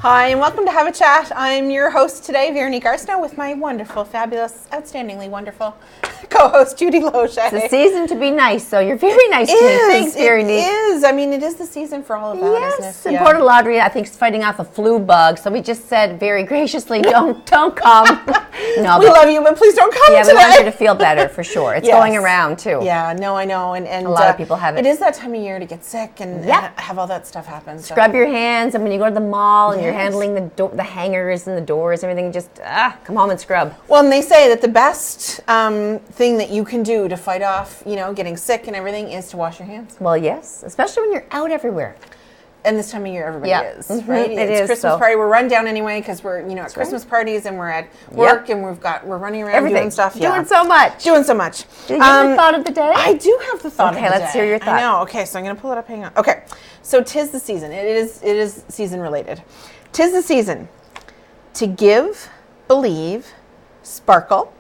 Hi, and welcome to Have a Chat. I'm your host today, Veronique Arsenault, with my wonderful, fabulous, outstandingly wonderful co-host, Judy Loche. It's the season to be nice, so you're very nice to me. Thanks, Veronique. It is. I mean, it is the season for all of that, isn't it? Yes, and Port Lauderdale, I think, is fighting off a flu bug, so we just said very graciously, don't come. No, we love you, but please don't come today. We want you to feel better, for sure. It's going around, too. Yeah, no, I know. And a lot of people have it. It is that time of year to get sick and have all that stuff happen. So. Scrub your hands, and when you go to the mall and you're handling the hangers and the doors, everything, just come home and scrub. Well, and they say that the best thing that you can do to fight off, getting sick and everything is to wash your hands. Well, yes, especially when you're out everywhere. And this time of year, everybody is, mm-hmm. right? It's Christmas party. We're run down anyway because we're, at Christmas parties and we're at work and we're running around doing stuff. Doing so much. Doing so much. Do you have the thought of the day? I do have the thought of the day. Okay, let's hear your thought. I know. Okay, so I'm going to pull it up. Hang on. Okay, so 'tis the season. It is season related. 'Tis the season to give, believe, sparkle,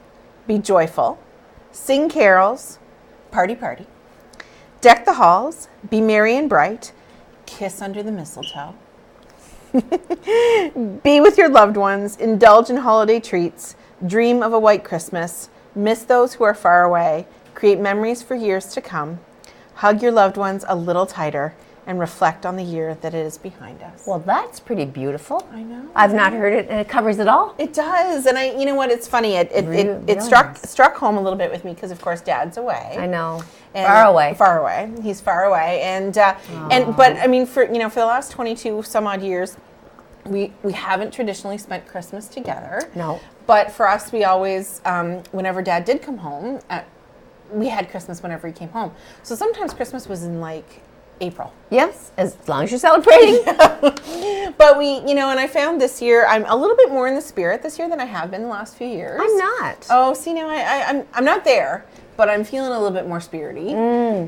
be joyful, sing carols, party, deck the halls, be merry and bright, kiss under the mistletoe, be with your loved ones, indulge in holiday treats, dream of a white Christmas, miss those who are far away, create memories for years to come, hug your loved ones a little tighter, and reflect on the year that is behind us. Well, that's pretty beautiful. I know. I've not heard it, and it covers it all. It does, and you know what? It's funny. It struck home a little bit with me because, of course, Dad's away. I know. And Far away. He's far away, but I mean, for the last 22 some odd years, we haven't traditionally spent Christmas together. No. But for us, we always, whenever Dad did come home, we had Christmas whenever he came home. So sometimes Christmas was in April. Yes, as long as you're celebrating. But and I found this year I'm a little bit more in the spirit this year than I have been the last few years. I'm not. Oh, see, now I'm not there, but I'm feeling a little bit more spirity.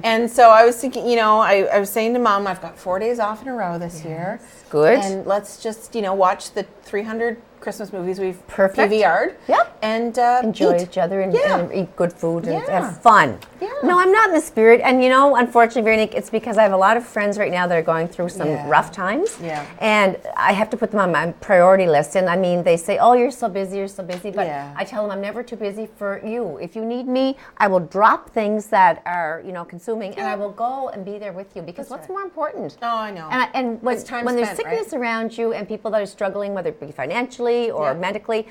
And so I was thinking, I was saying to Mom, I've got 4 days off in a row this year. Good. And let's just, watch the 300 Christmas movies we've DVR'd. Yep. And enjoy each other and eat good food and have fun. Yeah. No, I'm not in the spirit. And, unfortunately, Veronique, it's because I have a lot of friends right now that are going through some rough times. Yeah. And I have to put them on my priority list. And, I mean, they say, oh, you're so busy. But I tell them I'm never too busy for you. If you need me, I will drop things that are, consuming, and I will go and be there with you. Because what's more important? Oh, I know. And when there's sickness around you and people that are struggling, whether it be financially or medically,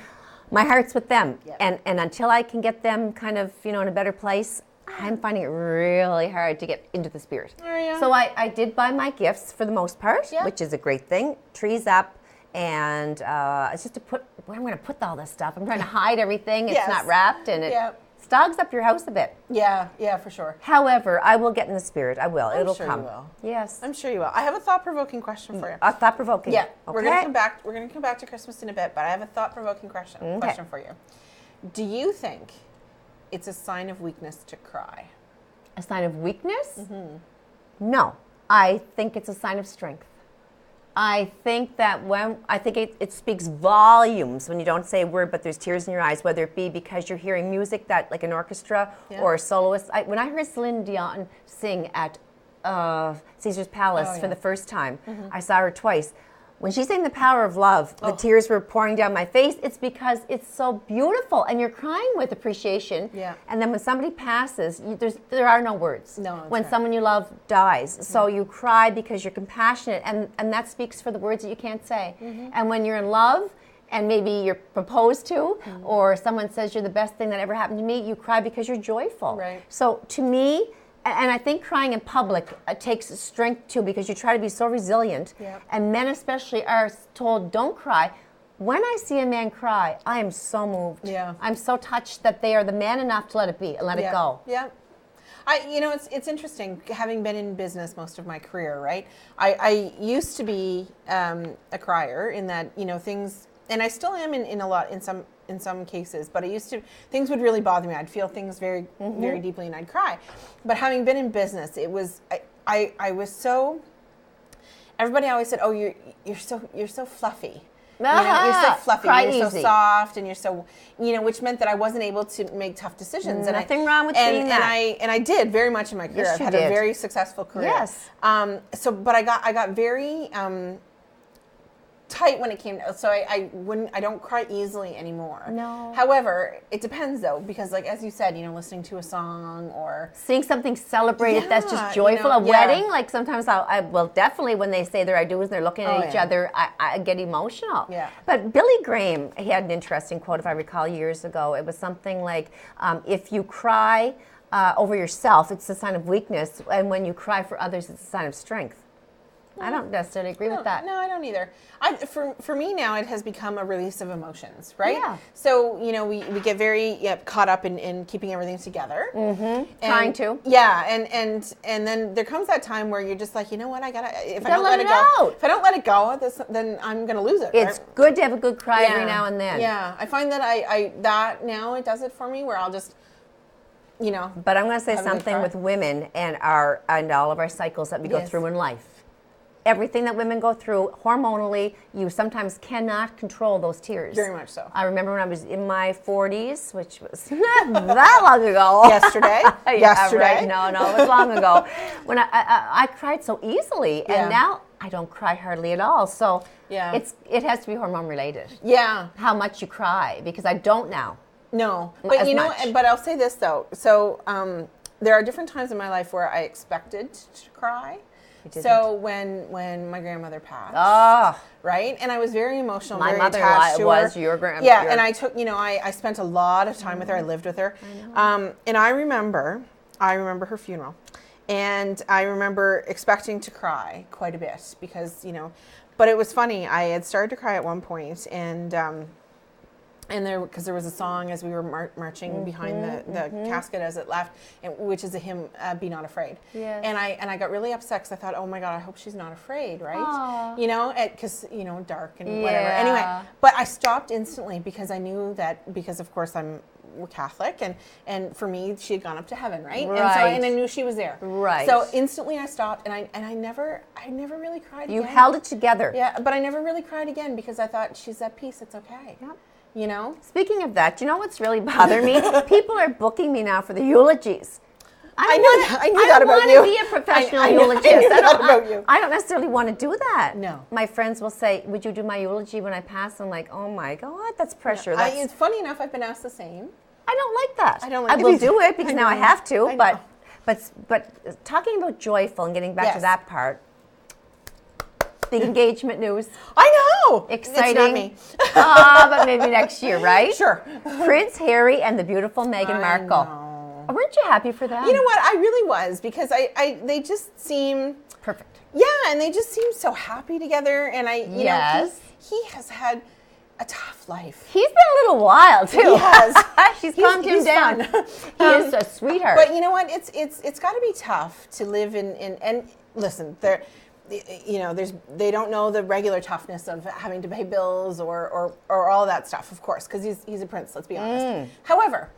my heart's with them. And until I can get them kind of, in a better place, I'm finding it really hard to get into the spirit. Oh, yeah. So I did buy my gifts for the most part, which is a great thing. Trees up, and it's just to put where I'm going to put all this stuff. I'm trying to hide everything. It's not wrapped, and it stogs up your house a bit. Yeah, for sure. However, I will get in the spirit. I will. It'll come. You will. Yes. I'm sure you will. I have a thought-provoking question for you. A thought-provoking? Yeah. Okay. We're going to come back to Christmas in a bit, but I have a thought-provoking question for you. Do you think it's a sign of weakness to cry? A sign of weakness? Mm-hmm. No. I think it's a sign of strength. I think that it speaks volumes when you don't say a word, but there's tears in your eyes, whether it be because you're hearing music that, like an orchestra or a soloist. When I heard Celine Dion sing at Caesar's Palace for the first time, I saw her twice. When she sang The Power of Love, the tears were pouring down my face. It's because it's so beautiful, and you're crying with appreciation. Yeah. And then when somebody passes, there are no words. No. When someone you love dies, so you cry because you're compassionate, and that speaks for the words that you can't say. And when you're in love, and maybe you're proposed to, or someone says you're the best thing that ever happened to me, you cry because you're joyful. Right. So to me. And I think crying in public takes strength too, because you try to be so resilient. Yep. And men especially are told, don't cry. When I see a man cry, I am so moved. Yeah. I'm so touched that they are the man enough to let it be and let it go. Yeah. It's interesting, having been in business most of my career, right? I used to be a crier in that, things, and I still am in some cases, but things would really bother me. I'd feel things very, very deeply, and I'd cry. But having been in business, it was I was so. Everybody always said, "Oh, you're so fluffy." You're so fluffy, you're so soft, and you're so, which meant that I wasn't able to make tough decisions. Nothing wrong with being that. And I did very much in my career. Yes, I've had a very successful career. Yes. But I got very tight when it came to, so I don't cry easily anymore. No. However, it depends though, because like, as you said, listening to a song or seeing something celebrated that's just Yeah, joyful, a yeah. wedding, like sometimes well, definitely when they say their I do's and they're looking at each yeah. other, I get emotional. Yeah. But Billy Graham, he had an interesting quote, if I recall, years ago. It was something like, if you cry over yourself, it's a sign of weakness, and when you cry for others, it's a sign of strength. I don't necessarily agree with that. No, I don't either. For me now, it has become a release of emotions, right? Yeah. So, we get very caught up in keeping everything together. Mm-hmm. Trying to. Yeah, and then there comes that time where you're just like, you know what, if I don't let let it it go, out. if I don't let it go, then I'm going to lose it. It's right? good to have a good cry every now and then. Yeah, I find that that now it does it for me, where I'll just, But I'm going to say something with women and all of our cycles that we go Yes. through in life. Everything that women go through hormonally, you sometimes cannot control those tears. Very much so. I remember when I was in my 40s, which was not that long ago. Yesterday? Yeah, Yesterday? Right. No, it was long ago. When I cried so easily, Yeah. and now I don't cry hardly at all. So Yeah. it has to be hormone related. Yeah. How much you cry, because I don't now. No, but As much. but I'll say this though. So there are different times in my life where I expected to cry. didn't. So when my grandmother passed, right, and I was very emotional, My very mother attached to was her. your grand. Yeah, and I took, I spent a lot of time with her. I lived with her, and I remember her funeral, and I remember expecting to cry quite a bit because but it was funny. I had started to cry at one point, and because there was a song as we were marching behind the casket as it left, which is a hymn, "Be Not Afraid." Yes. And I got really upset because I thought, oh my God, I hope she's not afraid, right? Aw. Because dark and whatever. Anyway, but I stopped instantly because I knew that because of course we're Catholic, and for me she had gone up to heaven, right? Right. And I knew she was there. Right. So instantly I stopped, and I never really cried. You again. held it together. Yeah, but I never really cried again because I thought she's at peace. It's okay. Yep. Speaking of that, do you know what's really bothering me? People are booking me now for the eulogies. I knew that about you. I don't want to be a professional eulogist. I knew that about you. I don't necessarily want to do that. No. My friends will say, "Would you do my eulogy when I pass?" I'm like, "Oh my God, that's pressure." It's funny enough. I've been asked the same. I don't like that. I don't like I it will either. do it because now I have to. I know. But talking about joyful and getting back to Yes. that part, big engagement news. I know. Exciting. It's not me. But maybe next year, right? Sure. Prince Harry and the beautiful Meghan Markle. know. Weren't you happy for that? You know what? I really was because they just seem Perfect. Yeah, and they just seem so happy together. And Yes. he has had a tough life. He's been a little wild too. He has. She's calmed him he's down. fun. He is a sweetheart. But you know what? It's got to be tough to live in and listen, they don't know the regular toughness of having to pay bills or all that stuff, of course, because he's a prince. Let's be honest. However,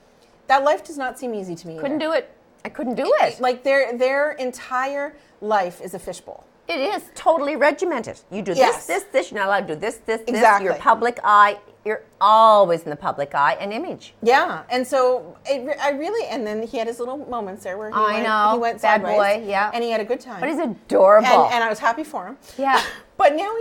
that life does not seem easy to me. couldn't either. do it. I couldn't do it. Like their entire life is a fishbowl. It is totally regimented. You do Yes. this. You're not allowed to do this. Exactly. Your public eye. You're always in the public eye and image. Yeah, and so and then he had his little moments there where he went bad sideways, boy, yeah. and he had a good time. But he's adorable. and I was happy for him. Yeah. But now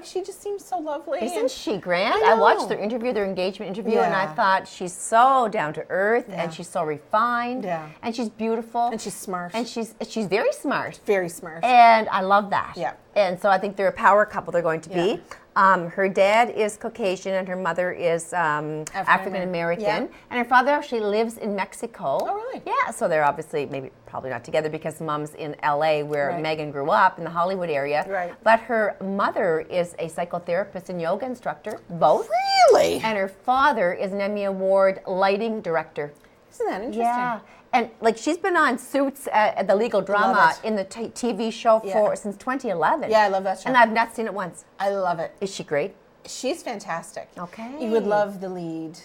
she just seems so lovely. Isn't she grand? I I watched know. their engagement interview, and I Yeah. thought she's so down to earth, Yeah. and she's so refined, Yeah. and she's beautiful, And she's smart. and she's very smart, Very smart. and I love that. Yeah. And so I think they're a power couple. They're going to Yeah. be. Her dad is Caucasian, and her mother is African American, Yeah. and her father actually lives in Mexico. Oh, really? Yeah. So they're obviously probably not together because mom's in LA, where Right. Meghan grew up in the Hollywood area. Right. But her mother is a psychotherapist and yoga instructor, both. Really? And her father is an Emmy Award lighting director. Isn't that interesting? Yeah. And she's been on Suits at the legal drama Love it. in the TV show since 2011. Yeah, I love that show. And I've not seen it once. I love it. Is she great? She's fantastic. Okay. You would love the lead,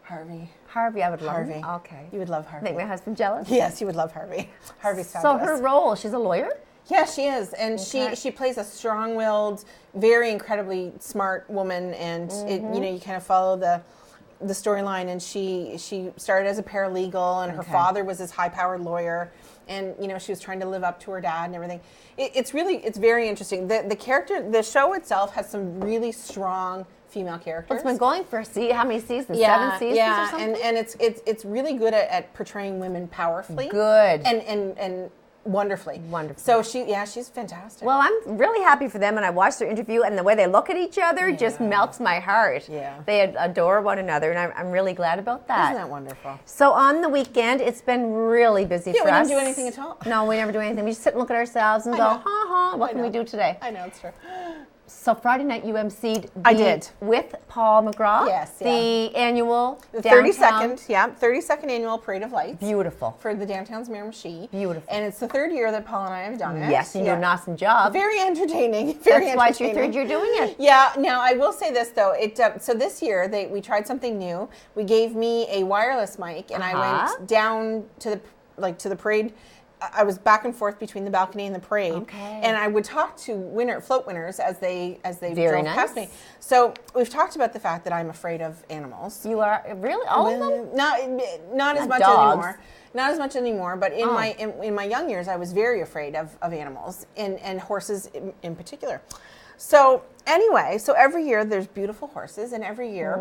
Harvey. Harvey, I would love. Harvey. Okay. You would love Harvey. Make my husband jealous. Yes, you would love Harvey. Harvey's So fabulous. her role, she's a lawyer. Yeah, she is, and Okay. she plays a strong-willed, very incredibly smart woman, and you kind of follow the storyline. And she started as a paralegal, and her Okay. father was this high-powered lawyer, and she was trying to live up to her dad and everything. It's very interesting. The show itself has some really strong female characters. It's been going for how many seasons? 7 seasons or something? and it's really good at portraying women powerfully. Good. And wonderfully. Wonderful. So she's fantastic. Well, I'm really happy for them, and I watched their interview, and the way they look at each other just melts my heart. Yeah. They adore one another, and I'm really glad about that. Isn't that wonderful? So on the weekend, it's been really busy for us. Yeah, we didn't do anything at all. No, we never do anything. We just sit and look at ourselves and go, what can we do today? I know, it's true. So Friday night you emceed I did. with Paul McGraw. Yes, the annual the downtown 32nd annual Parade of Lights. Beautiful. For the downtown's Miramichi. Beautiful. And it's the third year that Paul and I have done it. Yes, and you're doing an awesome job. Very entertaining. That's why it's your third year doing it. Yeah. Now I will say this though. So this year we tried something new. We gave me a wireless mic, and I went down to the parade. I was back and forth between the balcony and the parade, and I would talk to float winners as they drove past me. So we've talked about the fact that I'm afraid of animals. You are really all of them? Not as much anymore. Not as much anymore, but in my young years, I was very afraid of animals and horses in particular. So anyway, every year there's beautiful horses, and every year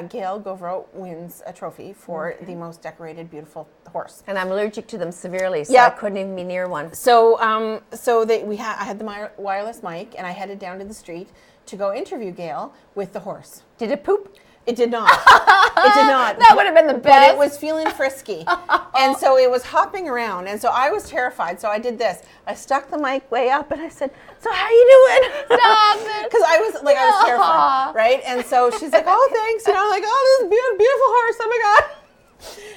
Gail Govro wins a trophy for the most decorated, beautiful horse. And I'm allergic to them severely, so I couldn't even be near one. So I had the wireless mic, and I headed down to the street to go interview Gail with the horse. Did it poop? It did not. It did not. That would have been the best. But it was feeling frisky. And so it was hopping around. And so I was terrified. So I did this. I stuck the mic way up and I said, "So how you doing?" Stop it. Because I was terrified, right? And so she's like, "Oh, thanks." I'm like, "Oh, this is beautiful horse. Oh my God."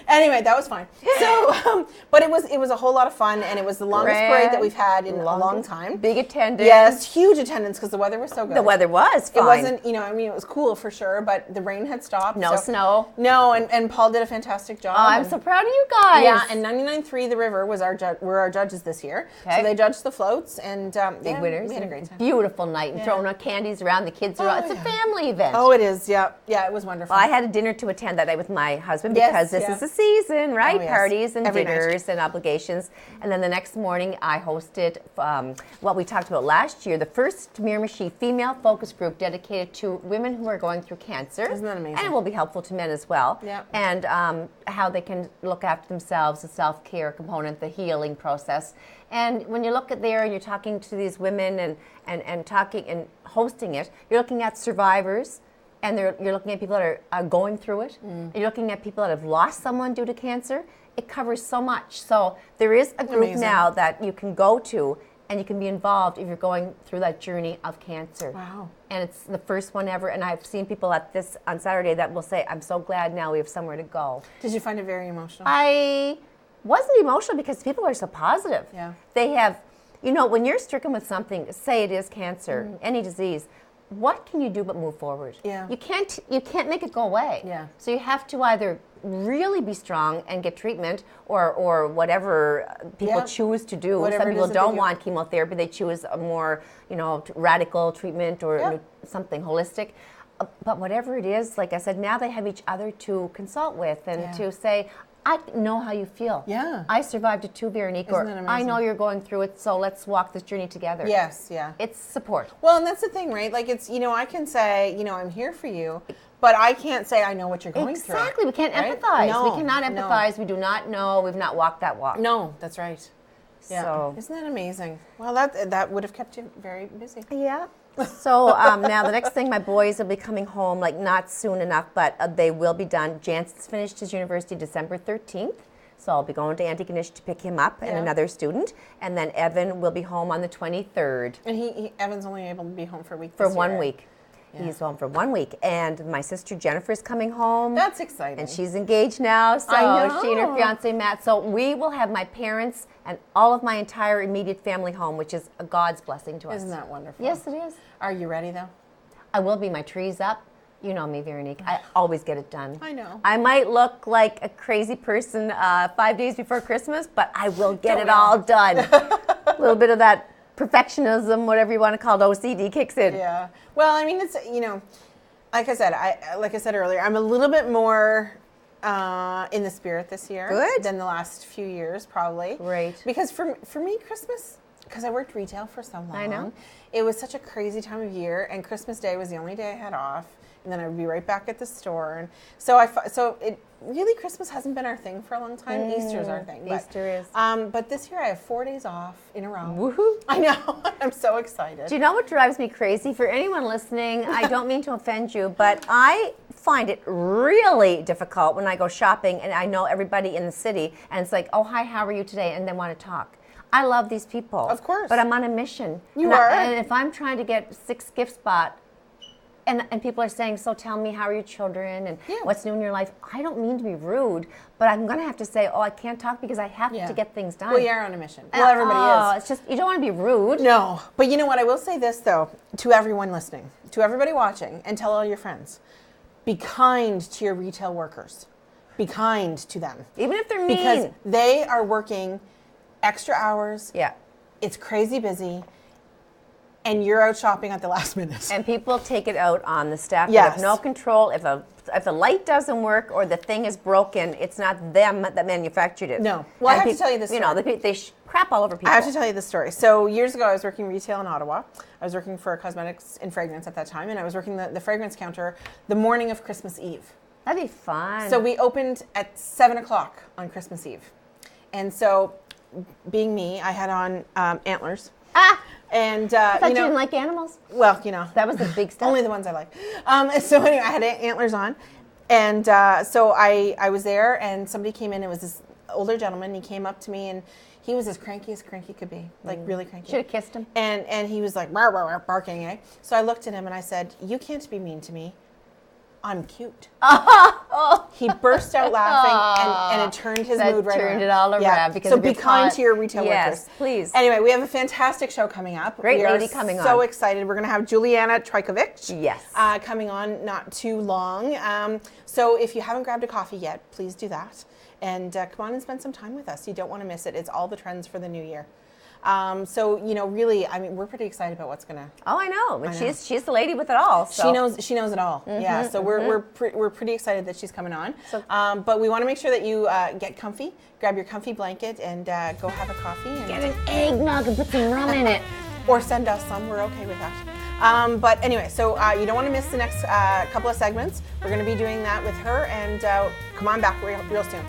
Anyway, that was fine. So, but it was a whole lot of fun, and it was the longest parade that we've had in a long time. Big attendance. Yes, huge attendance because the weather was so good. The weather was fine. It wasn't, it was cool for sure, but the rain had stopped. No snow. No, and Paul did a fantastic job. Oh, I'm so proud of you guys. Yeah, and 99.3 The River were our judges this year. Okay. So they judged the floats, and big winners. We had a great time. Beautiful night, and throwing out candies around. The kids are out. It's a family event. Oh, it is. Yeah, it was wonderful. Well, I had a dinner to attend that night with my husband because this is the season. Right? Oh, yes. Parties and dinners and obligations. And then the next morning, I hosted what we talked about last year, the first Miramichi female focus group dedicated to women who are going through cancer. Isn't that amazing? And it will be helpful to men as well. Yeah. And how they can look after themselves, the self-care component, the healing process. And when you look at there and you're talking to these women and talking and hosting it, you're looking at survivors. And you're looking at people that are going through it. You're looking at people that have lost someone due to cancer. It covers so much. So there is a group now that you can go to, and you can be involved if you're going through that journey of cancer. Wow. And it's the first one ever. And I've seen people at this on Saturday that will say, "I'm so glad now we have somewhere to go." Did you find it very emotional? I wasn't emotional because people are so positive. Yeah. They have, when you're stricken with something, say it is cancer, any disease, what can you do but move forward? Yeah. You can't make it go away. Yeah. So you have to either really be strong and get treatment or whatever people choose to do. Whatever Some people don't want chemotherapy. They choose a more, radical treatment or something holistic. But whatever it is, like I said, now they have each other to consult with and to say, "I know how you feel. Yeah. I survived it too, Veronique. Or I know you're going through it, so let's walk this journey together." Yes, yeah. It's support. Well, and that's the thing, right? Like it's, I can say, I'm here for you, but I can't say I know what you're going through. Exactly. We can't empathize. No, we cannot empathize. No. We do not know. We've not walked that walk. No, that's right. Yeah. So. Isn't that amazing? Well, that would have kept you very busy. Yeah. So now the next thing, my boys will be coming home, not soon enough, but they will be done. Jansen's finished his university December 13th. So I'll be going to Antigonish to pick him up and another student. And then Evan will be home on the 23rd. And Evan's only able to be home for a week For this year. 1 week. Yeah. He's home for 1 week. And my sister Jennifer's coming home. That's exciting. And she's engaged now. So I know. She and her fiance Matt. So we will have my parents and all of my entire immediate family home, which is a God's blessing to us. Isn't that wonderful? Yes, it is. Are you ready though? I will be. My tree's up. You know me, Veronique. I always get it done. I know. I might look like a crazy person 5 days before Christmas, but I will get it all done. A little bit of that perfectionism, whatever you want to call it, OCD kicks in. Yeah. Well, I mean, it's, like I said earlier, I'm a little bit more in the spirit this year. Good. Than the last few years, probably. Great. Because for me, Christmas, because I worked retail for so long. I know. It was such a crazy time of year, and Christmas Day was the only day I had off, and then I would be right back at the store. And so Christmas hasn't been our thing for a long time. Easter's our thing. Easter is. But this year I have 4 days off in a row. Woohoo. I know. I'm so excited. Do you know what drives me crazy? For anyone listening, I don't mean to offend you, but I find it really difficult when I go shopping and I know everybody in the city, and it's like, oh, hi, how are you today? And they want to talk. I love these people. Of course. But I'm on a mission. You are. And if I'm trying to get 6 gifts bought, and people are saying, so tell me, how are your children and what's new in your life? I don't mean to be rude, but I'm going to have to say, oh, I can't talk because I have to get things done. Well, you're on a mission. Well, everybody is. It's just, you don't want to be rude. No. But you know what? I will say this, though, to everyone listening, to everybody watching, and tell all your friends, be kind to your retail workers. Be kind to them. Even if they're mean. Because they are working extra hours. Yeah. It's crazy busy. And you're out shopping at the last minute. And people take it out on the staff Yes. that have no control. If the light doesn't work or the thing is broken, it's not them that manufactured it. No. Well, I have to tell you this story. You know, they crap all over people. I have to tell you this story. So years ago, I was working retail in Ottawa. I was working for cosmetics and fragrance at that time, and I was working the fragrance counter the morning of Christmas Eve. That'd be fun. So we opened at 7 o'clock on Christmas Eve. And so, being me, I had on antlers. And I thought you didn't like animals. Well, you know, that was the big stuff. Only the ones I like. So anyway, I had antlers on, and so I was there, and somebody came in. It was this older gentleman. He came up to me, and he was as cranky could be, like really cranky. Should have kissed him. And he was like "Rawr, rawr, rawr," barking. Eh? So I looked at him and I said, "You can't be mean to me. I'm cute." He burst out laughing, and it turned his mood right around. Turned it all around. Yeah. Because so be kind to your retail workers. Yes, please. Anyway, we have a fantastic show coming up. Great we lady coming on. So excited. We're going to have Julieanna Trajkovic. Yes. Coming on not too long. So if you haven't grabbed a coffee yet, please do that. And come on and spend some time with us. You don't want to miss it. It's all the trends for the new year. So, you know, really, I mean, we're pretty excited about what's going to. Oh, I know. But she's the lady with it all. So. She knows it all. Yeah. So we're pretty excited that she's coming on. So, but we want to make sure that you get comfy, grab your comfy blanket, and go have a coffee. And get an eggnog and put some rum in it. Or send us some. We're okay with that. But anyway, so you don't want to miss the next couple of segments. We're going to be doing that with her, and come on back real soon.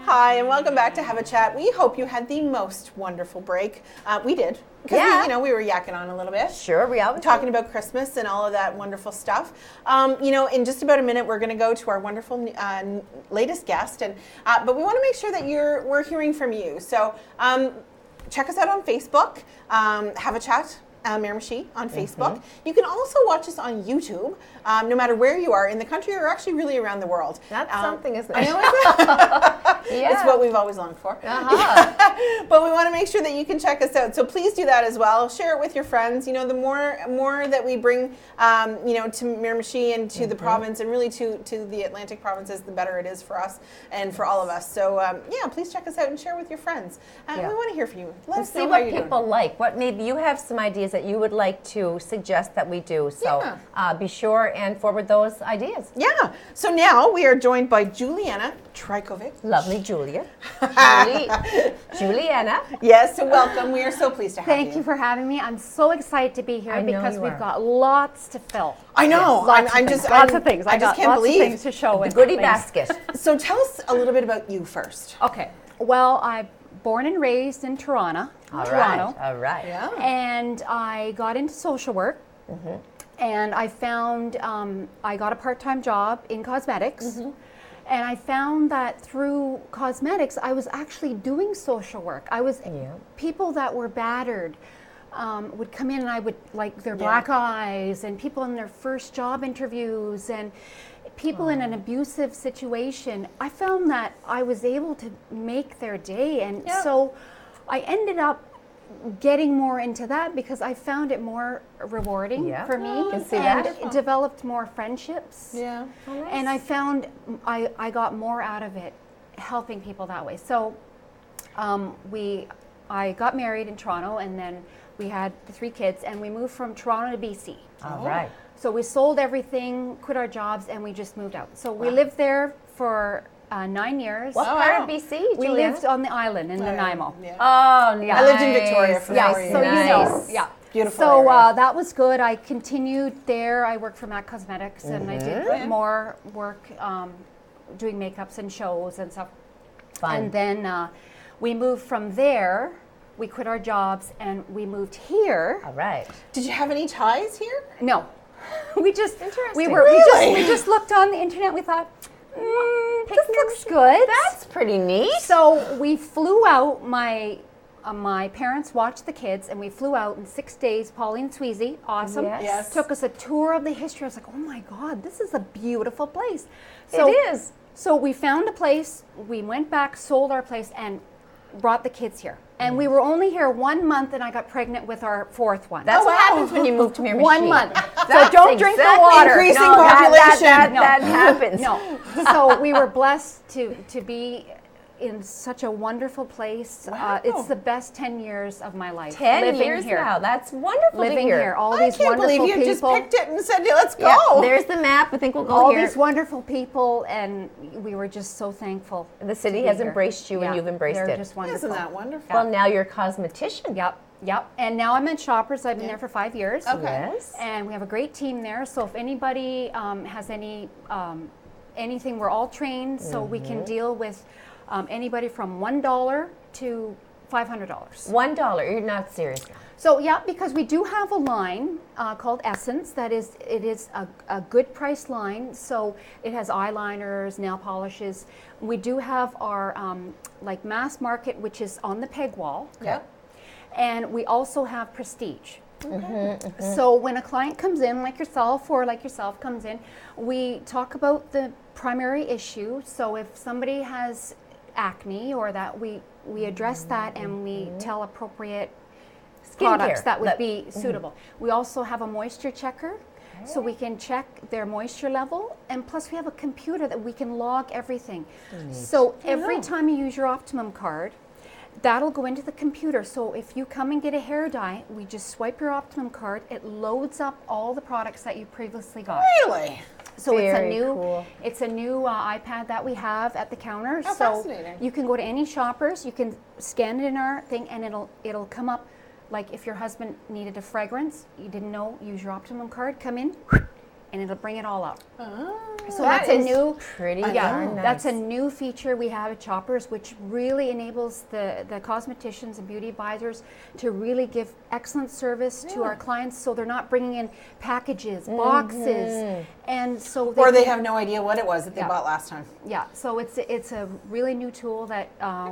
Hi, and welcome back to Have a Chat. We hope you had the most wonderful break. We did. Because we were yakking on a little bit. Sure, we always talking about Christmas and all of that wonderful stuff. In just about a minute, we're going to go to our wonderful latest guest, and but we want to make sure that we're hearing from you. So check us out on Facebook. Have a Chat. Miramichi on Facebook. You can also watch us on YouTube, no matter where you are in the country or actually really around the world. That's something, isn't it? I know it's what we've always longed for. But we want to make sure that you can check us out. So please do that as well. Share it with your friends. You know, the more that we bring, to Miramichi and to the province and really to the Atlantic provinces, the better it is for us and for all of us. So please check us out and share with your friends. We want to hear from you. Let us know what people like. What maybe you have some ideas that you would like to suggest that we do. So be sure and forward those ideas. Yeah. So now we are joined by Julieanna Trajkovic. Lovely Julia. Julieanna. Yes, welcome. We are so pleased to have you. Thank you for having me. I'm so excited to be here because we've got lots to fill. I know. Yes, lots of things. I just can't believe lots of things to show. The goodie basket. So tell us a little bit about you first. Okay. Well, I'm born and raised in Toronto. All right. Yeah. And I got into social work. And I found I got a part-time job in cosmetics. And I found that through cosmetics, I was actually doing social work. I was people that were battered would come in, and I would like their black eyes, and people in their first job interviews, and people in an abusive situation. I found that I was able to make their day, and so I ended up getting more into that because I found it more rewarding for me. I can see and that. developed more friendships. Yeah. Oh, nice. And I found I got more out of it helping people that way. So I got married in Toronto, and then we had the 3 kids, and we moved from Toronto to BC. All right. So we sold everything, quit our jobs, and we just moved out. So we lived there for 9 years. What part of BC? We Julia? lived on the island in Nanaimo. Yeah. Oh, nice. I lived in Victoria for 4 years. So you know, yeah. Beautiful So area. that was good. I continued there. I worked for MAC Cosmetics, and I did more work doing makeups and shows and stuff. Fun. And then we moved from there. We quit our jobs and we moved here. All right. Did you have any ties here? No, we just Interesting. we just looked on the internet. We thought, this looks good. That's pretty neat. So we flew out. My parents watched the kids, and we flew out in 6 days. Pauline Sweezy, awesome. Yes. Took us a tour of the history. I was like, oh my God, this is a beautiful place. So, it is. So we found a place. We went back, sold our place, and brought the kids here. And we were only here 1 month, and I got pregnant with our 4th one. That's what happens when you move to Miramichi. 1 month. So That's don't drink the exactly water. Increasing No, population. That happens. No. So we were blessed to be in such a wonderful place. Wow. It's the best 10 years of my life. 10 living years here. now. That's wonderful Living to hear. here. All I these can't wonderful believe you people. just picked it and said, let's go. Yeah, there's the map. I think we'll go all here. these wonderful people, and we were just so thankful. The city to be has here. embraced you, and Yeah, you've embraced they're it. just wonderful. Isn't that wonderful? Well, now you're a cosmetician. Yep. And now I'm at Shoppers. I've been there for 5 years. Okay. Yes. And we have a great team there. So if anybody has anything, we're all trained, so we can deal with anybody from $1 to $500. $1. You're not serious. So yeah, because we do have a line called Essence. It is a good price line. So it has eyeliners, nail polishes. We do have our like mass market, which is on the peg wall. Yep. And we also have prestige. So when a client comes in, like yourself comes in, we talk about the primary issue. So if somebody has acne or that, we address that, and we tell appropriate products that would be suitable. We also have a moisture checker. So we can check their moisture level, and plus we have a computer that we can log everything. So every time you use your Optimum card, that'll go into the computer. So if you come and get a hair dye, we just swipe your Optimum card. It loads up all the products that you previously got. Really? So Very cool. it's a new iPad that we have at the counter. How so fascinating. you can go to any Shoppers, you can scan it in our thing, and it'll come up. Like if your husband needed a fragrance, you didn't know, use your Optimum card, come in, and it'll bring it all up. So That that's a is new, pretty yeah, darn that's a nice. new feature we have at Shoppers, which really enables the cosmeticians and beauty advisors to really give excellent service to our clients. So they're not bringing in packages, boxes, and so Or they have no idea what it was that they Yeah. bought last time. yeah. So it's a really new tool that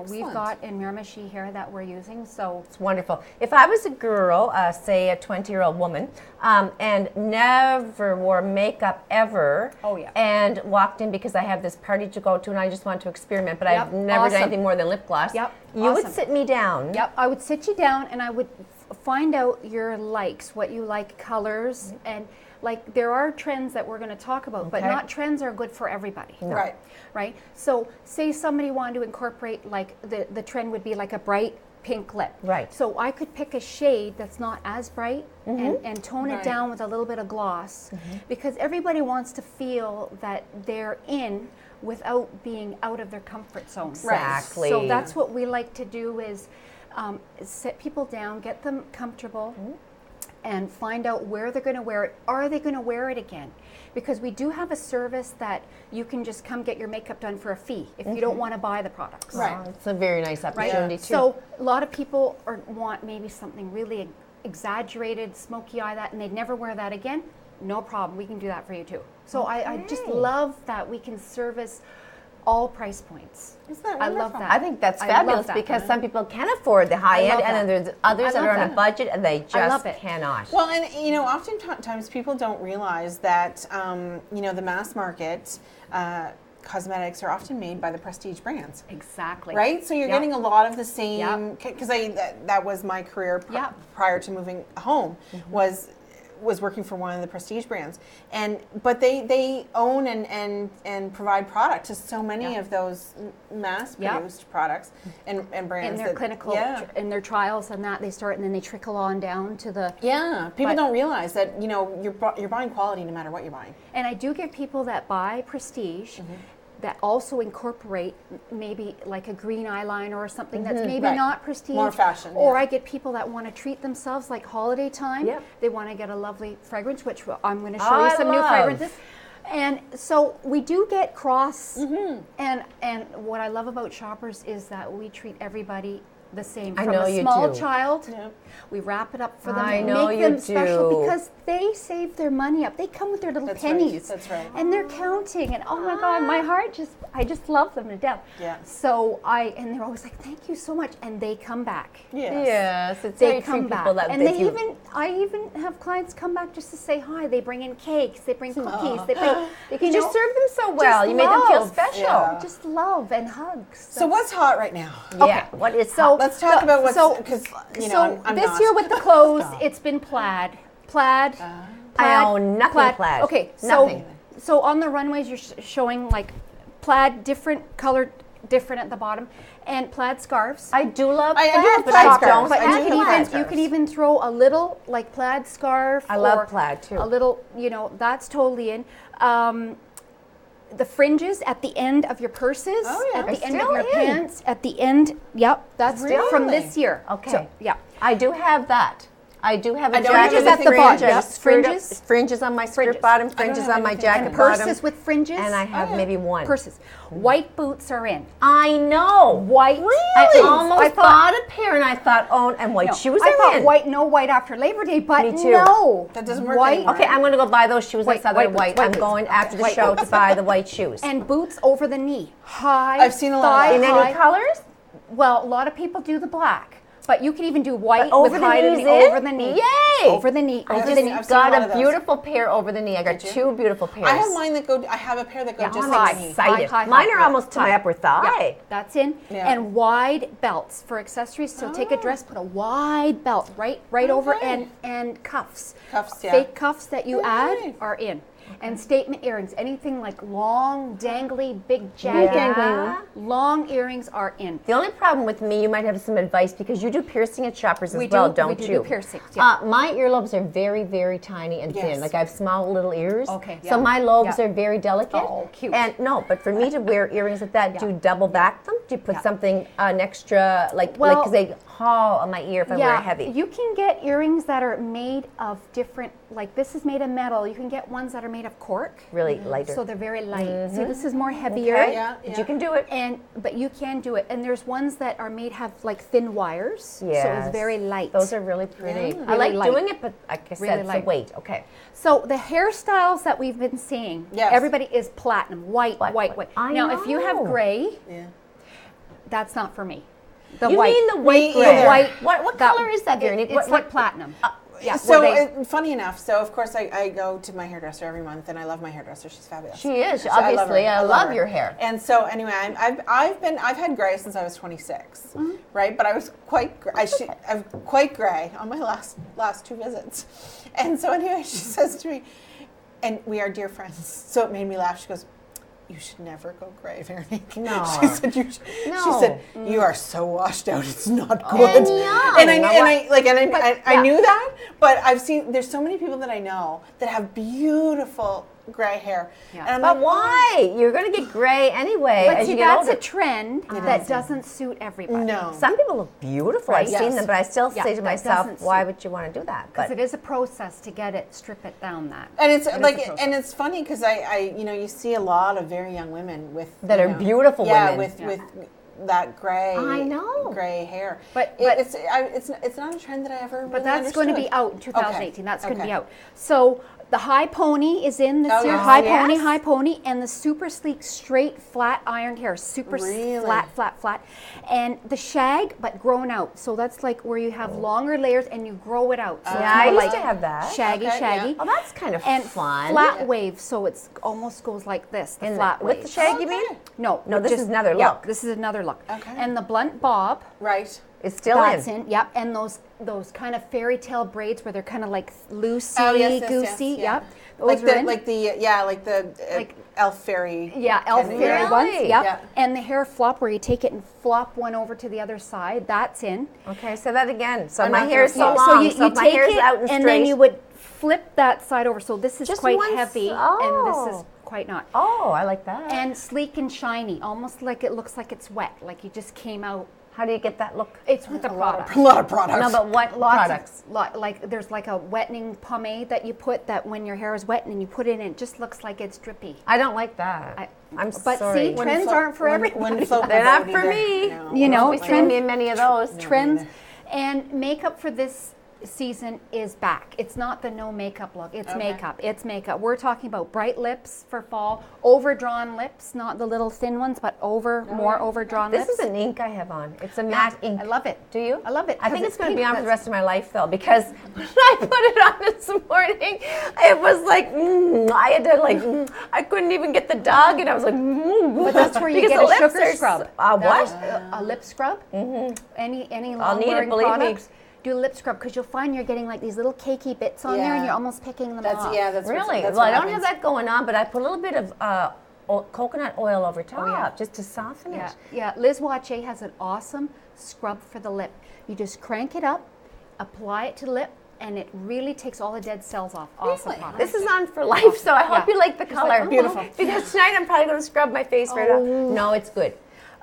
we've Excellent. got in Miramichi here that we're using. So It's wonderful. If I was a girl, say a 20-year-old woman, and never wore makeup ever, Oh, yeah. and walked in because I have this party to go to and I just want to experiment, but I've Yep, never done awesome. anything more than lip gloss, Yep, you would awesome. sit me down. Yep, I would sit you down and I would find out your likes, what you like, colors, and like there are trends that we're going to talk about, but Okay. not trends are good for everybody. Right. Right? So say somebody wanted to incorporate, like the trend would be like a bright pink lip. Right. So I could pick a shade that's not as bright and tone it Right. down with a little bit of gloss, because everybody wants to feel that they're in without being out of their comfort zone. Exactly. So that's what we like to do is sit people down, get them comfortable, and find out where they're going to wear it. Are they going to wear it again? Because we do have a service that you can just come get your makeup done for a fee if you don't want to buy the products. Right. It's a very nice Right? opportunity too. So a lot of people want maybe something really exaggerated, smoky eye, that, and they'd never wear that again. No problem. We can do that for you too. So I just love that we can service all price points. Isn't that I love wonderful? that. I think that's I love fabulous that. because some people can afford the high I end, love and then that. there's others I that love are on a that. budget and they I love just it. cannot. Well, and oftentimes people don't realize that the mass market cosmetics are often made by the prestige brands. Exactly. Right? So you're Yep. getting a lot of the same, Yep. because that was my career Yep. prior to moving home, was working for one of the prestige brands. But they own and provide product to so many of those mass produced products and brands. In their clinical, in their trials and that, they start and then they trickle on down to the... Yeah, people don't realize that, you're buying quality no matter what you're buying. And I do get people that buy prestige that also incorporate maybe like a green eyeliner or something that's maybe not prestige. More fashion. Or I get people that want to treat themselves like holiday time. Yep. They want to get a lovely fragrance, which I'm going to show you some new fragrances. And so we do get cross. And what I love about Shoppers is that we treat everybody the same. I From know a you small do. child, we wrap it up for them I and know make you them special do. because they save their money up. They come with their little That's right. pennies. That's right. And they're counting, and oh my God, my heart I just love them to death. Yeah. So and they're always like, thank you so much, and they come back. Yes, it's They very come true, back, people that and I even have clients come back just to say hi. They bring in cakes, they bring cookies, they bring. Because you served them so well, you made them feel special. Yeah. Just love and hugs. So what's hot right now? Yeah, what is So Let's talk about what's, because, I'm this not. year with the clothes, it's been plaid. Plaid. I own nothing plaid. Okay, Nothing. so on the runways you're showing like plaid, different color, different at the bottom, and plaid scarves. I do love I do plaid, have but plaid I scarves. don't. But I do have plaid you could even throw a little like plaid scarf. I love or plaid, too. A little, that's totally in. The fringes at the end of your purses, at the end of still your in. pants, at the end. Yep, that's from Really? this year. Okay. So, yeah. I do have that. I do have a don't jacket have with at the bottom. fringes. Yep, fringes. Fringes on my skirt Fringes. bottom, fringes have on my anything jacket like bottom. Purses with fringes. And I have maybe one. Purses. White boots are in. I know. White. I almost bought a pair and I thought, and white shoes I are thought in. no white after Labor Day, but Me too. no. That doesn't work white. anymore. Okay, I'm going to go buy those shoes. I White- saw they're white boots, white. white I'm boots. going after the White show boots. to buy the white shoes. And boots over the knee. High. I've seen a lot of thigh that. In high. any colors? Well, a lot of people do the black. But you can even do white Over with the high to knees knee. in? Over the knee. Yay! Over the knee. I Over just the knee. I've seen a got lot a of those. beautiful pair over the knee. I got Did you? two beautiful pairs. I have mine that go. I have a pair that go just I'm like me. excited. High, Mine high. are almost to my High. upper thigh. Yeah, that's in. Yeah. And wide belts for accessories. So take a dress, put a wide belt right over, Okay. and cuffs. Cuffs, yeah. Fake cuffs that you Right. add are in. And statement earrings, anything like long, dangly, big, jagged, Yeah. long earrings are in. The only problem with me, you might have some advice because you do piercing at Shoppers as We well, do- don't we do you? do piercings, yeah. My earlobes are very, very tiny and thin. Yes. Like I have small little ears. Okay, So yeah. my lobes Yeah. are very delicate. Oh, cute. And no, but for me to wear earrings like that, do you double back them? Do you put something an extra, Well- because they haul on my ear if I wear it heavy? You can get earrings that are made of different, like this is made of metal. You can get ones that are made of cork. Really lighter. So they're very light. See, this is more heavier. Okay. Yeah, But you can do it. But you can do it. And there's ones that are made have like thin wires. So Yes. it's very light. Those are really pretty. Yeah. I like Really light. doing it, but like I said, Really it's light. the weight. Okay. So the hairstyles that we've been seeing, Yes. everybody is platinum, white. I Now, if you have know. gray, Yeah. that's not for me. The You white. mean the white Me gray? either. White. What color is that, Vernie? It's like platinum. Yeah. So where they- funny enough, so of course I go to my hairdresser every month, and I love my hairdresser. She's fabulous. She is. So Obviously, I love her. your hair. And so anyway, I've had gray since I was 26, right? But I was quite I'm quite gray on my last two visits, and so anyway, she says to me, and we are dear friends. So it made me laugh. She goes, "You should never go gray, Veronique." No. She said, She No. said, "You are so washed out. It's not good." young. And I yeah. knew that, but I've seen there's so many people that I know that have beautiful gray hair. Yeah. And I'm But like, why? You're going to get gray anyway But as see, you get that's older. a trend that doesn't suit everybody. No. Some people look beautiful. I've Right. seen Yes. them, but I still Yeah, say to that myself, doesn't why suit. would you want to do that? Because But it is a process to get it, strip it down that. And it's It is a like, process. and it's funny because I you see a lot of very young women with That you are know, beautiful yeah, women. with that gray. I know. Gray hair. But it's not a trend that I ever. But really that's going to be understood. out in 2018. Okay. That's going to Okay. be out. So the high pony is in this Oh, year. yes. High pony, and the super sleek, straight, flat ironed hair. Super Really? flat. And the shag, but grown out. So that's like where you have longer layers and you grow it out. So it's Yeah, I more used like to have that. Shaggy, Okay, shaggy. yeah. Oh, that's kind of And fun. flat wave, so it's almost goes like this, the flat with wave. the shag, you Okay. mean? No, No, this is another yeah, look. this is another look. Okay. And the blunt bob, Right. It's still that's in. in. Yep. And those kind of fairy tale braids where they're kind of like loosey, Oh, yes, goosey. yeah. Yep. Those are in. Like the Like- elf fairy. Yeah, elf kind of- fairy yeah. ones. Really? Yep. Yeah. And the hair flop where you take it and flop one over to the other side. That's in. Okay, so that again. So I'm my not hair is so gonna- long. So you if my take hair's it out and straight. then you would flip that side over. So this is Just quite one heavy, s- and this is oh. quite not. Oh, I like that. And sleek and shiny, almost like it looks like it's wet, like you just came out. How do you get that look? It's with the product. A lot of products. No, but what products? Like there's like a wettening pomade that you put that when your hair is wet and you put it in, it just looks like it's drippy. I don't like that. I'm but sorry. see, trends aren't for everybody. They're not for me. You know, Don't be sending me many of those. Trends and makeup for this season is back. It's not the no makeup look. It's makeup. It's makeup. We're talking about bright lips for fall, overdrawn lips, not the little thin ones, but more overdrawn This lips. is an ink I have on. It's a matte ink. I love it. Do you? I love it. I think 'cause it's going to be pink. on for the rest of my life, though, because when I put it on this morning, it was like, I had to I couldn't even get the dog, and I was like, But that's where you because get the a lips sugar are scrub. What? A lip scrub. Any I'll need it, long-wearing believe me. products. Do a lip scrub because you'll find you're getting like these little cakey bits on there, and Yeah. you're almost picking them That's off. that's Really? That's Well, what I don't have happens. that going on, but I put a little bit of coconut oil over top just to soften Yeah, it. yeah. Liz Wache has an awesome scrub for the lip. You just crank it up, apply it to the lip, and it really takes all the dead cells off. Awesome Really? product. This is on for life, so I hope Yeah. you like the color. beautiful. Because tonight I'm probably going to scrub my face right off. No, it's good.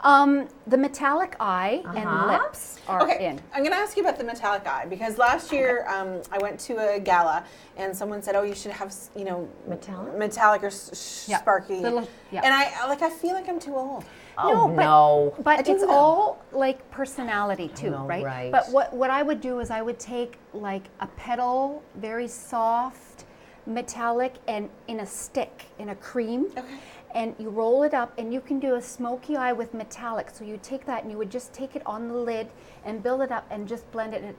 The metallic eye and lips are Okay, in. I'm going to ask you about the metallic eye because last year I went to a gala and someone said, "Oh, you should have metallic or Yeah. sparky." Little- yeah. And I feel like I'm too old. Oh, no. But do it's know. all like personality too, know, right? right. But what I would do is I would take like a petal, very soft, metallic, and in a stick, in a cream. Okay. And you roll it up, and you can do a smoky eye with metallic. So you take that, and you would just take it on the lid and build it up, and just blend it. And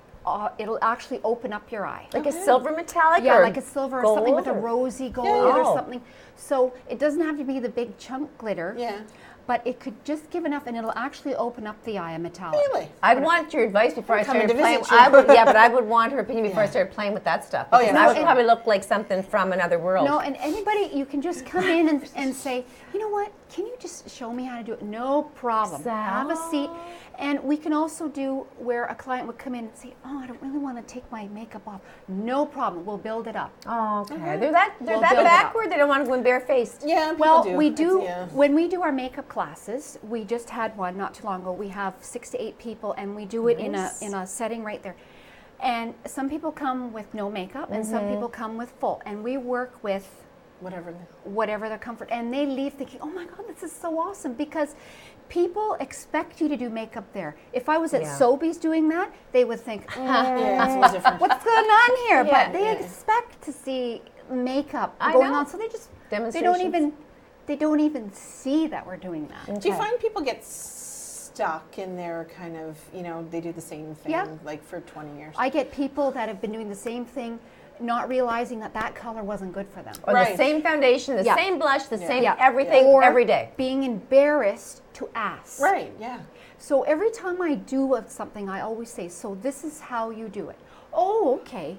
it'll actually open up your eye. Like a silver metallic Yeah, or like a silver or something with a gold or- rosy gold yeah. or Oh. something. So it doesn't have to be the big chunk glitter. Yeah. But it could just give enough, and it'll actually open up the eye, a metallic. Really? I'd want your advice before I coming started to playing. visit you. But I would want her opinion before I started playing with that stuff. Oh, Because yeah. I would No, probably look like something from another world. No, and anybody, you can just come in and say, you know what, can you just show me how to do it? No problem. Have a seat. And we can also do where a client would come in and say, oh, I don't really want to take my makeup off. No problem. We'll build it up. Oh, okay. They're that We'll build it up. backward. They don't want to go in barefaced. Yeah. People Well, do. we It's- do, yeah. when we do our makeup classes, we just had one not too long ago. We have 6 to 8 people, and we do it in a setting right there. And some people come with no makeup, and some people come with full. And we work with whatever their comfort. And they leave thinking, oh my God, this is so awesome, because people expect you to do makeup there. If I was at Sobeys doing that, they would think, Yeah, it's a little different. what's going on here? Yeah. But they expect to see makeup I going know. on, so they Demonstrations. don't even see that we're doing that. Do you find people get stuck in their kind of, they do the same thing like for 20 years? I get people that have been doing the same thing, not realizing that color wasn't good for them. Or the same foundation, the Yeah. same blush, the same Yeah. everything Or every day. being embarrassed to ask. Right, yeah. So every time I do something, I always say, so this is how you do it. Oh, okay.